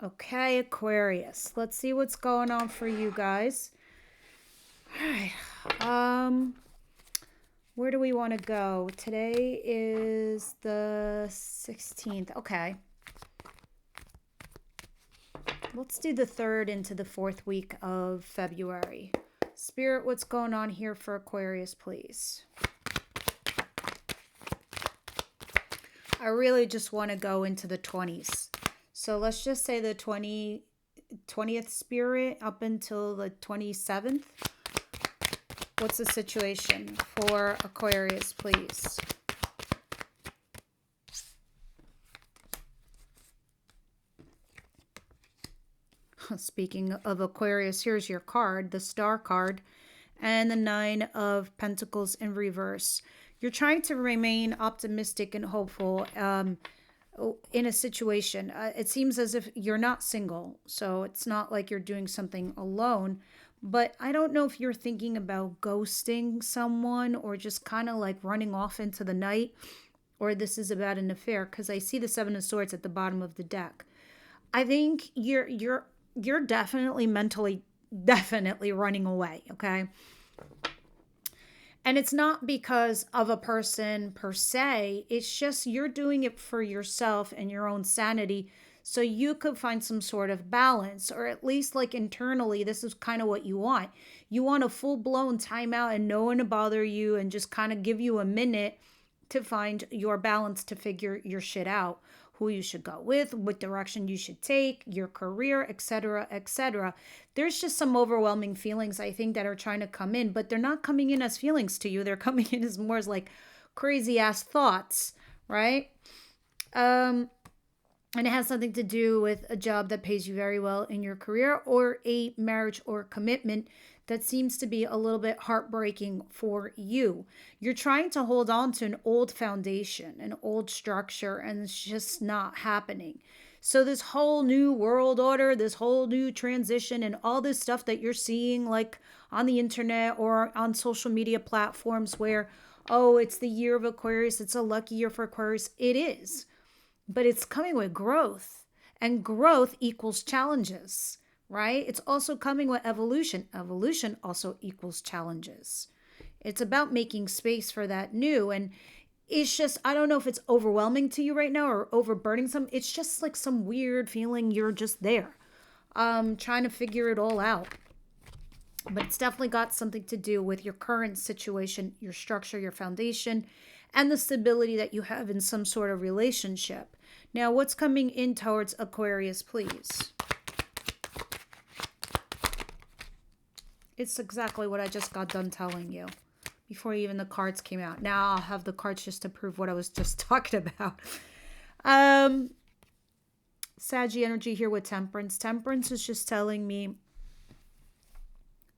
Okay, Aquarius. Let's see what's going on for you guys. All right. Where do we want to go? Today is the 16th. Okay. Let's do the 3rd into the 4th week of February. Spirit, what's going on here for Aquarius, please? I really just want to go into the 20s. So let's just say the 20th spirit up until the 27th. What's the situation for Aquarius, please? Speaking of Aquarius, here's your card, the Star card, and the 9 of Pentacles in reverse. You're trying to remain optimistic and hopeful in a situation. It seems as if you're not single, so it's not like you're doing something alone. But I don't know if you're thinking about ghosting someone or just kind of like running off into the night, or this is about an affair, because I see the 7 of Swords at the bottom of the deck. I think you're definitely mentally running away, okay? And it's not because of a person per se. It's just you're doing it for yourself and your own sanity, so you could find some sort of balance, or at least like internally, this is kind of what you want. You want a full-blown timeout and no one to bother you and just kind of give you a minute to find your balance, to figure your shit out, who you should go with, what direction you should take, your career, etc., etc. There's just some overwhelming feelings, I think, that are trying to come in, but they're not coming in as feelings to you. They're coming in as more as like crazy ass thoughts, right? And it has something to do with a job that pays you very well in your career, or a marriage or commitment that seems to be a little bit heartbreaking for you. You're trying to hold on to an old foundation, an old structure, and it's just not happening. So this whole new world order, this whole new transition, and all this stuff that you're seeing like on the internet or on social media platforms where, oh, it's the year of Aquarius, it's a lucky year for Aquarius. It is. But it's coming with growth, and growth equals challenges, right? It's also coming with evolution. Evolution also equals challenges. It's about making space for that new. And it's just, I don't know if it's overwhelming to you right now or overburdening some. It's just like some weird feeling you're just there, trying to figure it all out. But it's definitely got something to do with your current situation, your structure, your foundation, and the stability that you have in some sort of relationship. Now, what's coming in towards Aquarius, please? It's exactly what I just got done telling you before even the cards came out. Now I'll have the cards just to prove what I was just talking about. Saggy energy here with Temperance. Temperance is just telling me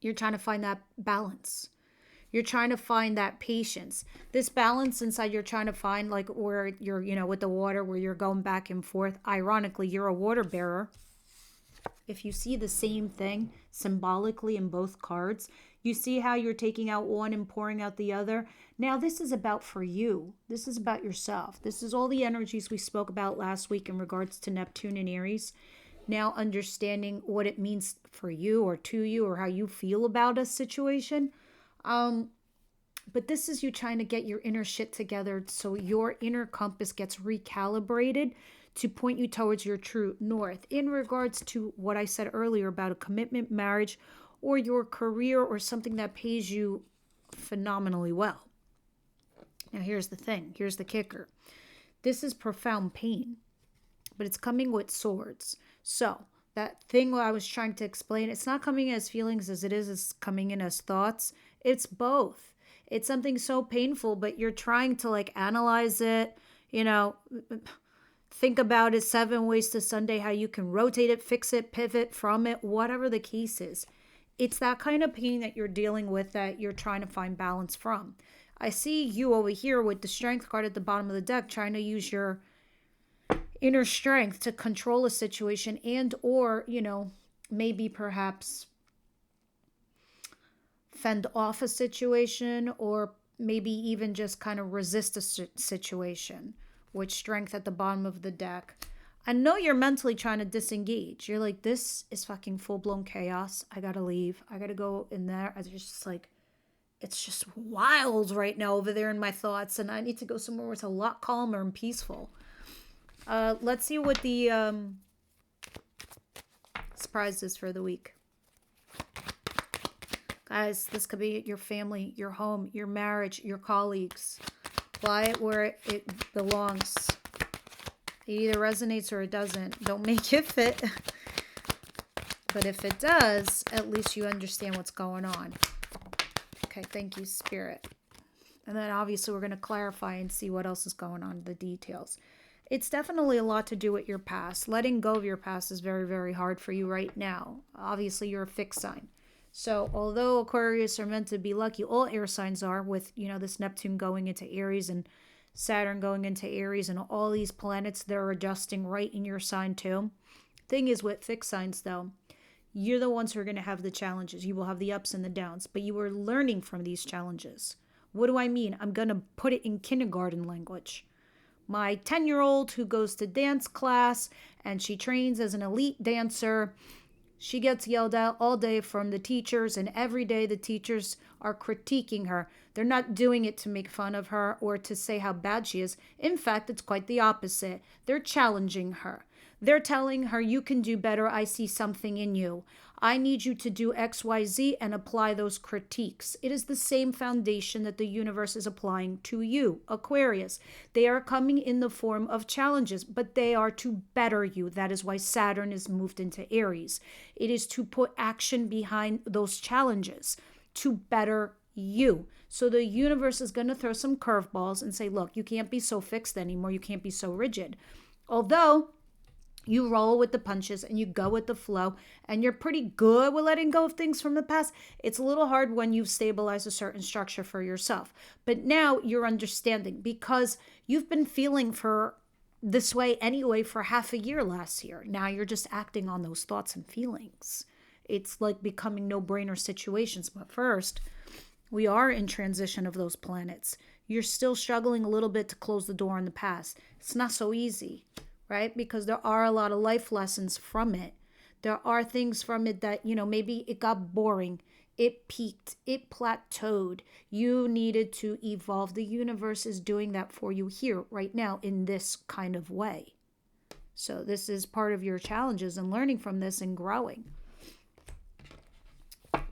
you're trying to find that balance. You're trying to find that patience. This balance inside you're trying to find, like where you're, with the water, where you're going back and forth. Ironically, you're a water bearer. If you see the same thing symbolically in both cards, you see how you're taking out one and pouring out the other. Now, this is about for you. This is about yourself. This is all the energies we spoke about last week in regards to Neptune and Aries. Now understanding what it means for you or to you, or how you feel about a situation. But this is you trying to get your inner shit together so your inner compass gets recalibrated to point you towards your true north in regards to what I said earlier about a commitment, marriage, or your career, or something that pays you phenomenally well. Now, here's the thing. Here's the kicker. This is profound pain, but it's coming with swords. So that thing I was trying to explain, it's not coming as feelings as it is coming in as thoughts. It's both. It's something so painful, but you're trying to like analyze it, think about it 7 ways to Sunday, how you can rotate it, fix it, pivot from it, whatever the case is. It's that kind of pain that you're dealing with that you're trying to find balance from. I see you over here with the Strength card at the bottom of the deck, trying to use your inner strength to control a situation, and or, maybe perhaps fend off a situation, or maybe even just kind of resist a situation with Strength at the bottom of the deck. I know you're mentally trying to disengage. You're like, this is fucking full-blown chaos. I gotta leave. I gotta go in there. I just like, it's just wild right now over there in my thoughts, and I need to go somewhere where it's a lot calmer and peaceful. Let's see what the surprise is for the week. Guys, this could be your family, your home, your marriage, your colleagues. Apply it where it belongs. It either resonates or it doesn't. Don't make it fit. But if it does, at least you understand what's going on. Okay, thank you, Spirit. And then obviously we're going to clarify and see what else is going on, the details. It's definitely a lot to do with your past. Letting go of your past is very, very hard for you right now. Obviously, you're a fixed sign. So although Aquarius are meant to be lucky, all air signs are with, this Neptune going into Aries and Saturn going into Aries and all these planets, they're adjusting right in your sign too. Thing is with fixed signs though, you're the ones who are going to have the challenges. You will have the ups and the downs, but you are learning from these challenges. What do I mean? I'm going to put it in kindergarten language. My 10-year-old who goes to dance class and she trains as an elite dancer, she gets yelled at all day from the teachers, and every day the teachers are critiquing her. They're not doing it to make fun of her or to say how bad she is. In fact, it's quite the opposite. They're challenging her. They're telling her, you can do better. I see something in you. I need you to do X, Y, Z and apply those critiques. It is the same foundation that the universe is applying to you, Aquarius. They are coming in the form of challenges, but they are to better you. That is why Saturn is moved into Aries. It is to put action behind those challenges, to better you. So the universe is going to throw some curveballs and say, look, you can't be so fixed anymore. You can't be so rigid. Although you roll with the punches and you go with the flow and you're pretty good with letting go of things from the past. It's a little hard when you've stabilized a certain structure for yourself. But now you're understanding because you've been feeling for this way anyway for half a year last year. Now you're just acting on those thoughts and feelings. It's like becoming no-brainer situations. But first, we are in transition of those planets. You're still struggling a little bit to close the door on the past. It's not so easy. Right? Because there are a lot of life lessons from it. There are things from it that, maybe it got boring. It peaked. It plateaued. You needed to evolve. The universe is doing that for you here, right now, in this kind of way. So this is part of your challenges and learning from this and growing. All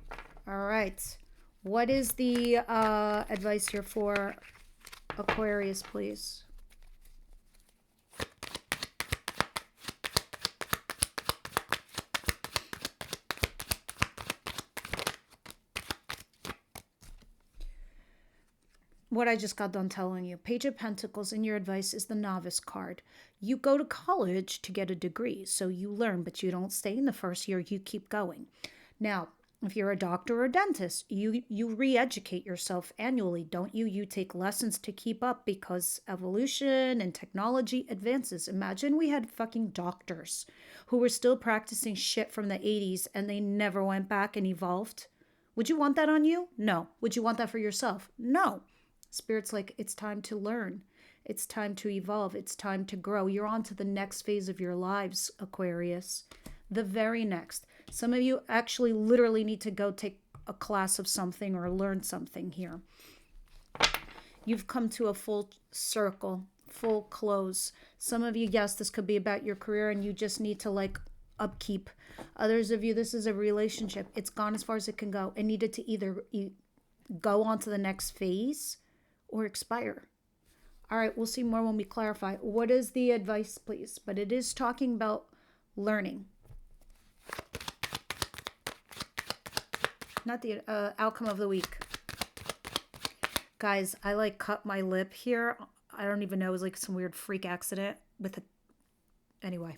right. What is the advice here for Aquarius, please? What I just got done telling you. Page of Pentacles in your advice is the novice card. You go to college to get a degree, so you learn, but you don't stay in the first year. You keep going. Now, if you're a doctor or a dentist, you re-educate yourself annually, don't you? You take lessons to keep up because evolution and technology advances. Imagine we had fucking doctors who were still practicing shit from the 80s and they never went back and evolved. Would you want that on you? No. Would you want that for yourself? No. Spirit's like, it's time to learn. It's time to evolve. It's time to grow. You're on to the next phase of your lives, Aquarius. The very next. Some of you actually literally need to go take a class of something or learn something here. You've come to a full circle, full close. Some of you, yes, this could be about your career and you just need to upkeep. Others of you, this is a relationship. It's gone as far as it can go. It needed to either go on to the next phase or expire. All right, we'll see more when we clarify. What is the advice, please? But it is talking about learning. Not the outcome of the week. Guys, I cut my lip here. I don't even know. It was like some weird freak accident with anyway.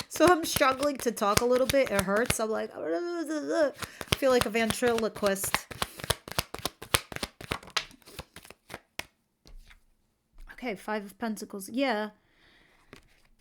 So I'm struggling to talk a little bit. It hurts. I'm like, I feel like a ventriloquist. Okay, 5 of Pentacles. Yeah.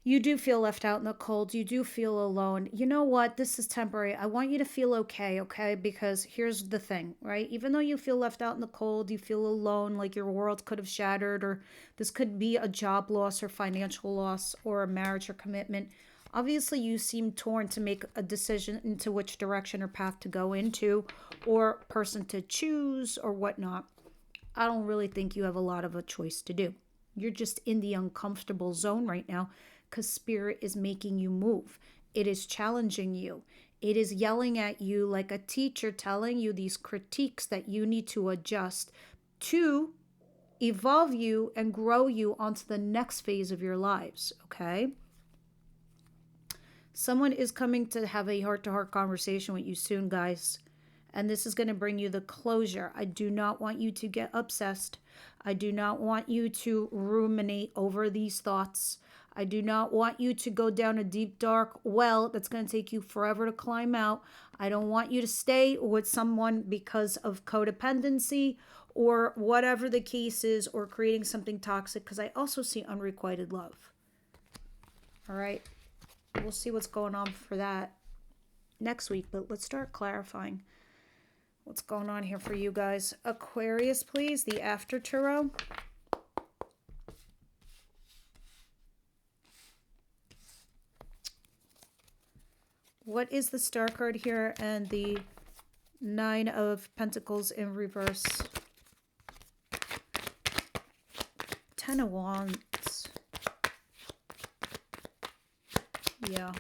You do feel left out in the cold. You do feel alone. You know what? This is temporary. I want you to feel okay, okay? Because here's the thing, right? Even though you feel left out in the cold, you feel alone, like your world could have shattered, or this could be a job loss or financial loss or a marriage or commitment. Obviously, you seem torn to make a decision into which direction or path to go into, or person to choose, or whatnot. I don't really think you have a lot of a choice to do. You're just in the uncomfortable zone right now because spirit is making you move. It is challenging you. It is yelling at you like a teacher telling you these critiques that you need to adjust to evolve you and grow you onto the next phase of your lives, okay? Someone is coming to have a heart-to-heart conversation with you soon, guys. And this is going to bring you the closure. I do not want you to get obsessed. I do not want you to ruminate over these thoughts. I do not want you to go down a deep, dark well that's going to take you forever to climb out. I don't want you to stay with someone because of codependency or whatever the case is, or creating something toxic, because I also see unrequited love. All right. We'll see what's going on for that next week, but let's start clarifying what's going on here for you guys. Aquarius, please, the after tarot. What is the Star card here and the Nine of Pentacles in reverse? Ten of Wands. Yeah.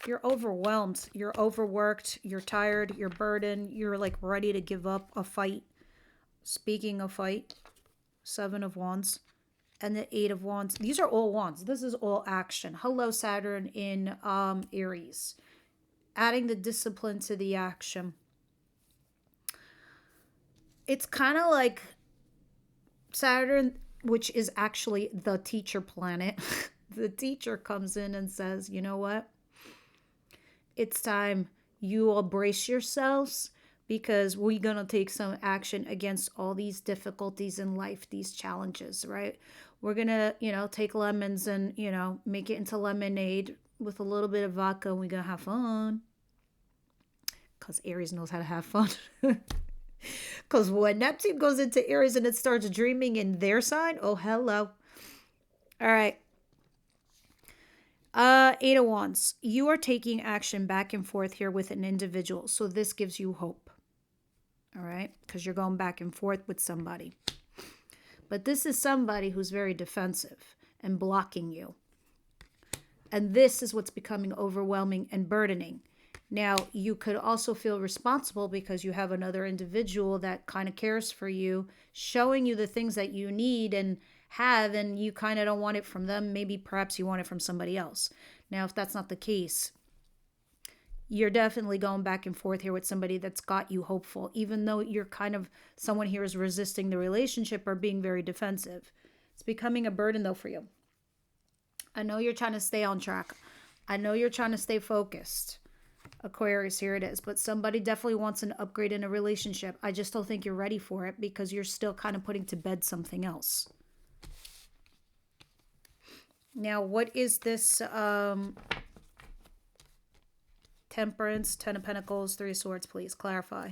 You're overwhelmed. You're overworked. You're tired. You're burdened. You're like ready to give up a fight. Speaking of fight, Seven of Wands and the Eight of Wands. These are all wands. This is all action. Hello, Saturn in Aries. Adding the discipline to the action. It's kind of like Saturn, which is actually the teacher planet. The teacher comes in and says, you know what? It's time you all brace yourselves, because we're going to take some action against all these difficulties in life, these challenges, right? We're going to, take lemons and, make it into lemonade with a little bit of vodka, and we're going to have fun. Because Aries knows how to have fun. Because when Neptune goes into Aries and it starts dreaming in their sign, oh, hello. All right. Eight of Wands. You are taking action back and forth here with an individual. So this gives you hope. All right. Because you're going back and forth with somebody. But this is somebody who's very defensive and blocking you. And this is what's becoming overwhelming and burdening. Now, you could also feel responsible because you have another individual that kind of cares for you, showing you the things that you need and have, and you kind of don't want it from them. Maybe perhaps you want it from somebody else. Now, if that's not the case, you're definitely going back and forth here with somebody that's got you hopeful, even though you're kind of, someone here is resisting the relationship or being very defensive. It's becoming a burden though for you. I know you're trying to stay on track. I know you're trying to stay focused. Aquarius, here it is. But somebody definitely wants an upgrade in a relationship. I just don't think you're ready for it because you're still kind of putting to bed something else. Now, what is this Temperance, Ten of Pentacles, Three of Swords, please clarify.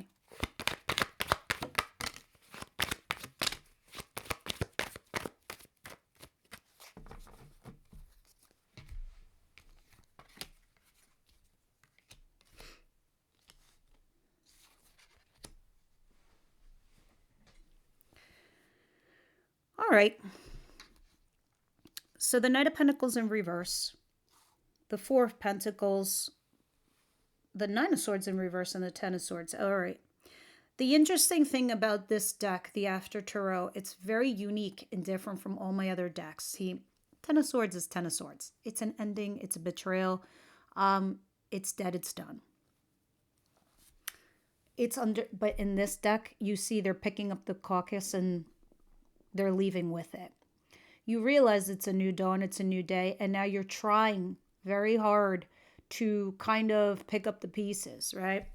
All right. So the Knight of Pentacles in reverse, the Four of Pentacles, the Nine of Swords in reverse, and the Ten of Swords. All right. The interesting thing about this deck, the After Tarot, it's very unique and different from all my other decks. See, Ten of Swords is Ten of Swords. It's an ending. It's a betrayal. It's dead. It's done. But in this deck, you see they're picking up the caucus and they're leaving with it. You realize it's a new dawn, it's a new day, and now you're trying very hard to kind of pick up the pieces, right?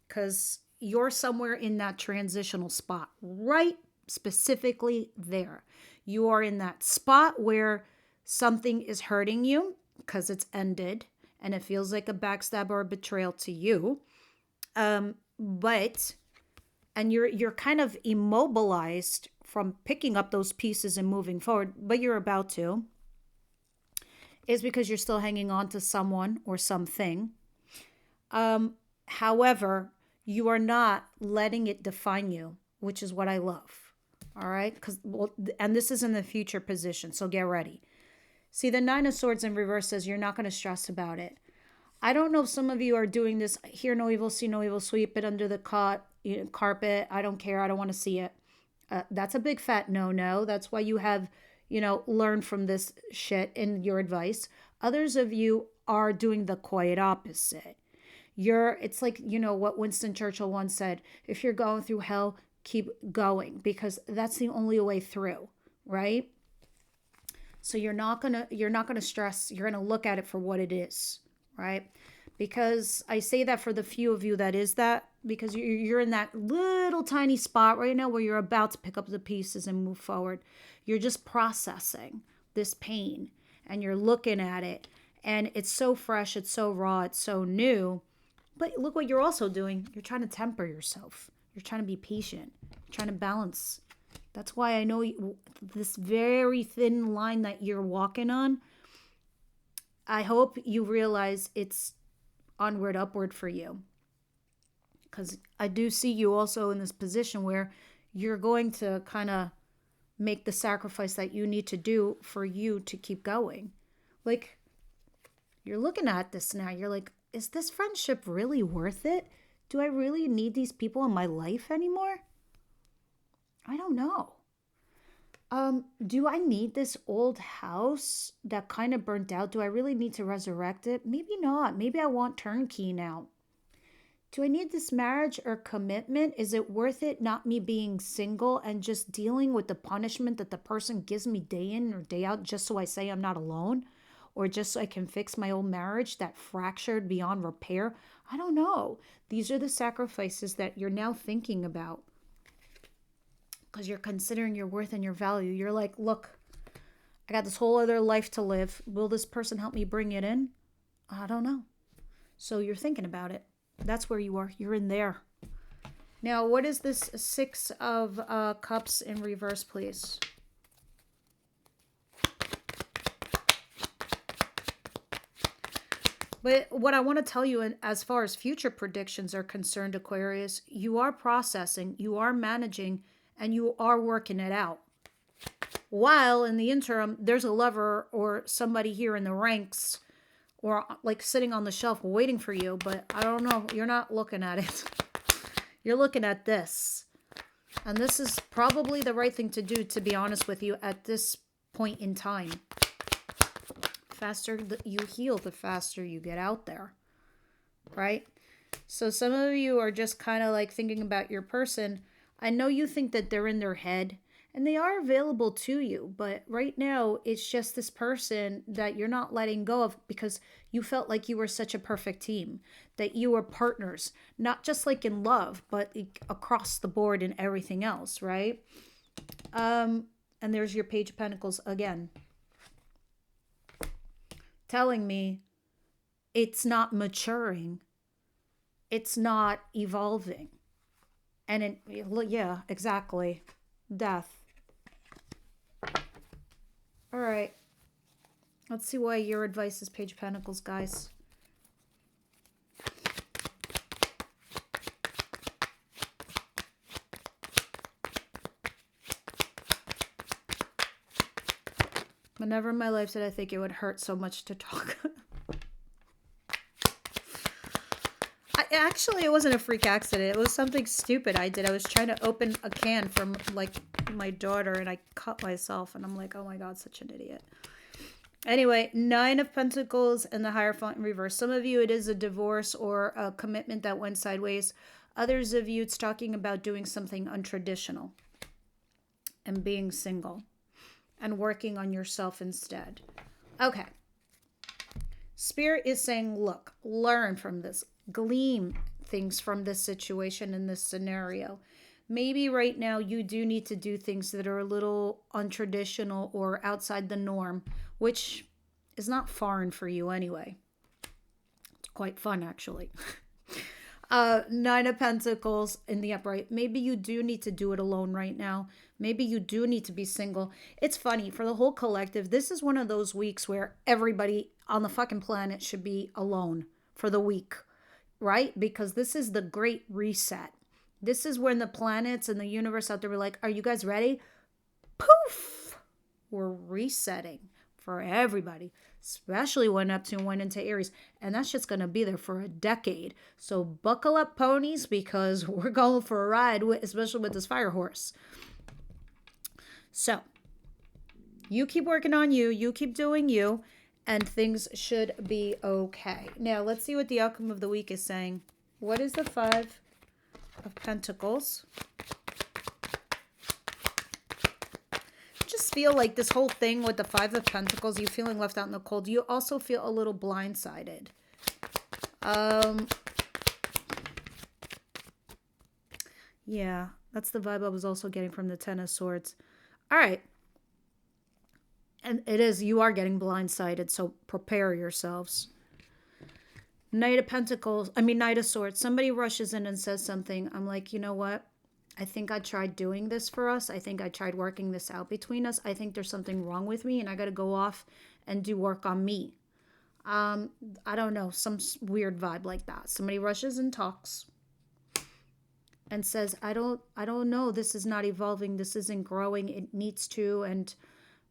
Because you're somewhere in that transitional spot, right? Specifically there. You are in that spot where something is hurting you because it's ended and it feels like a backstab or a betrayal to you. But and you're kind of immobilized from picking up those pieces and moving forward, but you're about to, is because you're still hanging on to someone or something. However, you are not letting it define you, which is what I love. All right? And this is in the future position, so get ready. See, the Nine of Swords in reverse says you're not going to stress about it. I don't know if some of you are doing this, hear no evil, see no evil, sweep it under the carpet. I don't care. I don't want to see it. That's a big fat no. That's why you have, learned from this shit in your advice. Others of you are doing the quiet opposite. It's like, what Winston Churchill once said, if you're going through hell, keep going, because that's the only way through, right? So you're not going to stress. You're going to look at it for what it is, right? Because I say that for the few of you that is that, because you're in that little tiny spot right now where you're about to pick up the pieces and move forward. You're just processing this pain and you're looking at it and it's so fresh, it's so raw, it's so new. But look what you're also doing. You're trying to temper yourself. You're trying to be patient. You're trying to balance. That's why I know this very thin line that you're walking on. I hope you realize it's onward, upward for you. Because I do see you also in this position where you're going to kind of make the sacrifice that you need to do for you to keep going. Like, you're looking at this now. You're like, is this friendship really worth it? Do I really need these people in my life anymore? I don't know. Do I need this old house that kind of burnt out? Do I really need to resurrect it? Maybe not. Maybe I want turnkey now. Do I need this marriage or commitment? Is it worth it not me being single and just dealing with the punishment that the person gives me day in or day out just so I say I'm not alone? Or just so I can fix my old marriage that fractured beyond repair? I don't know. These are the sacrifices that you're now thinking about. Because you're considering your worth and your value. You're like, look, I got this whole other life to live. Will this person help me bring it in? I don't know. So you're thinking about it. That's where you are. You're in there. Now, what is this Six of Cups in reverse, please? But what I want to tell you, as far as future predictions are concerned, Aquarius, you are processing, you are managing, and you are working it out. While in the interim, there's a lover or somebody here in the ranks or like sitting on the shelf waiting for you, but I don't know. You're not looking at it. You're looking at this. And this is probably the right thing to do, to be honest with you, at this point in time. Faster you heal, the faster you get out there, right? So some of you are just kind of like thinking about your person. I know you think that they're in their head and they are available to you, but right now it's just this person that you're not letting go of because you felt like you were such a perfect team, that you were partners, not just like in love, but across the board and everything else, right? And there's your Page of Pentacles again, telling me it's not maturing, it's not evolving. And yeah, exactly. Death. All right. Let's see why your advice is Page of Pentacles, guys. Never in my life did I think it would hurt so much to talk. Actually, it wasn't a freak accident. It was something stupid I did. I was trying to open a can from like my daughter and I cut myself and I'm like, oh my God, such an idiot. Anyway, Nine of Pentacles and the Hierophant in reverse. Some of you, it is a divorce or a commitment that went sideways. Others of you, it's talking about doing something untraditional and being single and working on yourself instead. Okay. Spirit is saying, look, learn from this. Glean things from this situation in this scenario. Maybe right now you do need to do things that are a little untraditional or outside the norm which is not foreign for you anyway. It's quite fun, actually. Nine of Pentacles in the upright. Maybe you do need to do it alone right now. Maybe you do need to be single. It's funny, for the whole collective, this is one of those weeks where everybody on the fucking planet should be alone for the week, right? Because this is the great reset. This is when the planets and the universe out there were like, are you guys ready? Poof! We're resetting for everybody, especially when Neptune went into Aries. And that shit's going to be there for a decade. So buckle up, ponies, because we're going for a ride, especially with this fire horse. So you keep working on you. You keep doing you. And things should be okay. Now, let's see what the outcome of the week is saying. What is the Five of Pentacles? Just feel like this whole thing with the Five of Pentacles, you feeling left out in the cold. You also feel a little blindsided. Yeah, that's the vibe I was also getting from the Ten of Swords. All right. And it is, you are getting blindsided, so prepare yourselves. Knight of Swords. Somebody rushes in and says something. I'm like, you know what? I think I tried doing this for us. I think I tried working this out between us. I think there's something wrong with me, and I got to go off and do work on me. I don't know, some weird vibe like that. Somebody rushes and talks and says, I don't know. This is not evolving. This isn't growing. It needs to, and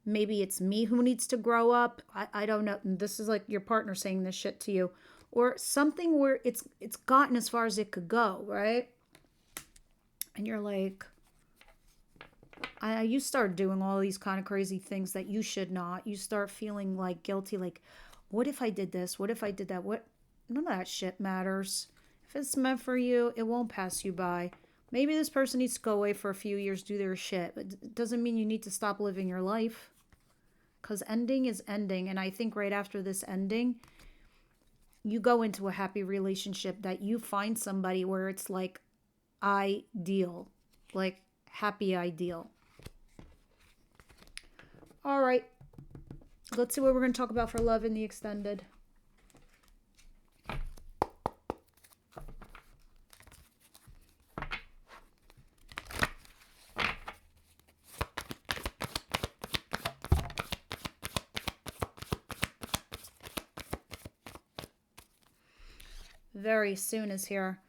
maybe it's me who needs to grow up. I don't know. And this is like your partner saying this shit to you. Or something where it's gotten as far as it could go, right? And you're like, you start doing all these kind of crazy things that you should not. You start feeling like guilty, like, what if I did this? What if I did that? What? None of that shit matters. If it's meant for you, it won't pass you by. Maybe this person needs to go away for a few years, do their shit. But it doesn't mean you need to stop living your life. Because ending is ending. And I think right after this ending, you go into a happy relationship, that you find somebody where it's like ideal. Like happy ideal. All right. Let's see what we're going to talk about for love in the extended. Very soon is here.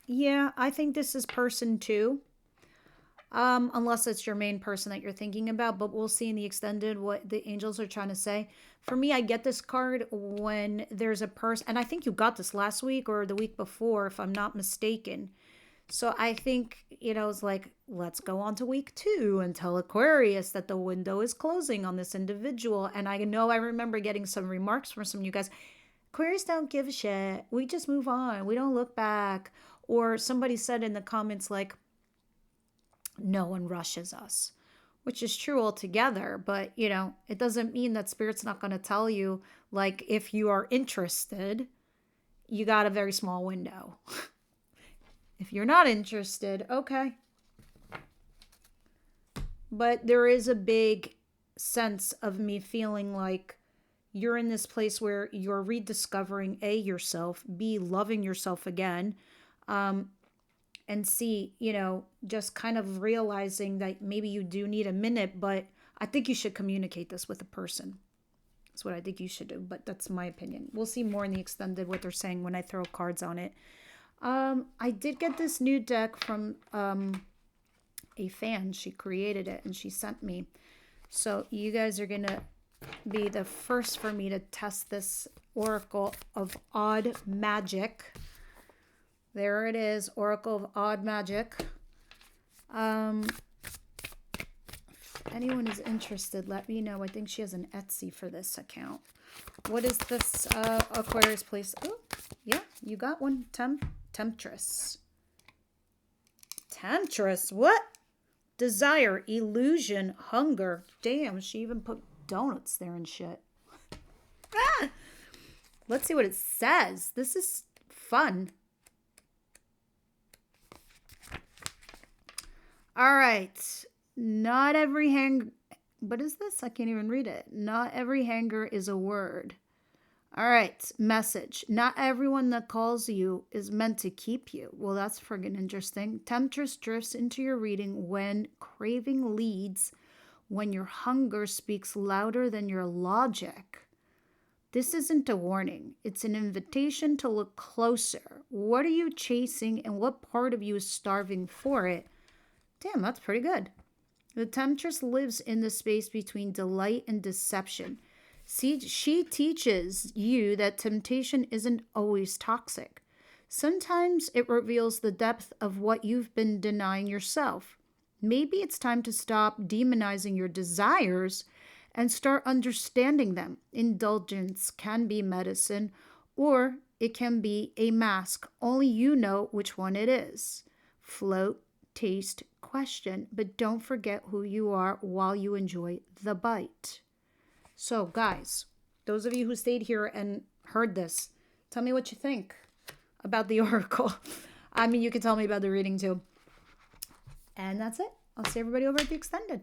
Yeah, I think this is person 2. Unless it's your main person that you're thinking about, but we'll see in the extended what the angels are trying to say. For me, I get this card when there's a person, and I think you got this last week or the week before, if I'm not mistaken. So I think, it's like, let's go on to week 2 and tell Aquarius that the window is closing on this individual. And I know I remember getting some remarks from some of you guys. Aquarius don't give a shit. We just move on. We don't look back. Or somebody said in the comments like, no one rushes us, which is true altogether. But, it doesn't mean that Spirit's not going to tell you, like, if you are interested, you got a very small window. If you're not interested, okay. But there is a big sense of me feeling like you're in this place where you're rediscovering A, yourself, B, loving yourself again, and C, just kind of realizing that maybe you do need a minute, but I think you should communicate this with a person. That's what I think you should do, but that's my opinion. We'll see more in the extended what they're saying when I throw cards on it. I did get this new deck from a fan. She created it and she sent me. So you guys are going to be the first for me to test this Oracle of Odd Magic. There it is, Oracle of Odd Magic. If anyone is interested, let me know. I think she has an Etsy for this account. What is this Aquarius place? Oh, yeah, you got one. Temptress. Temptress, what? Desire, illusion, hunger. Damn, she even put donuts there and shit. Ah! Let's see what it says. This is fun. All right. Not every What is this? I can't even read it. Not every hanger is a word. All right, message. Not everyone that calls you is meant to keep you. Well, that's friggin' interesting. Temptress drifts into your reading when craving leads, when your hunger speaks louder than your logic. This isn't a warning. It's an invitation to look closer. What are you chasing and what part of you is starving for it? Damn, that's pretty good. The Temptress lives in the space between delight and deception. See, she teaches you that temptation isn't always toxic. Sometimes it reveals the depth of what you've been denying yourself. Maybe it's time to stop demonizing your desires and start understanding them. Indulgence can be medicine, or it can be a mask. Only you know which one it is. Float, taste, question, but don't forget who you are while you enjoy the bite. So, guys, those of you who stayed here and heard this, tell me what you think about the oracle. I mean, you can tell me about the reading too. And that's it. I'll see everybody over at the extended.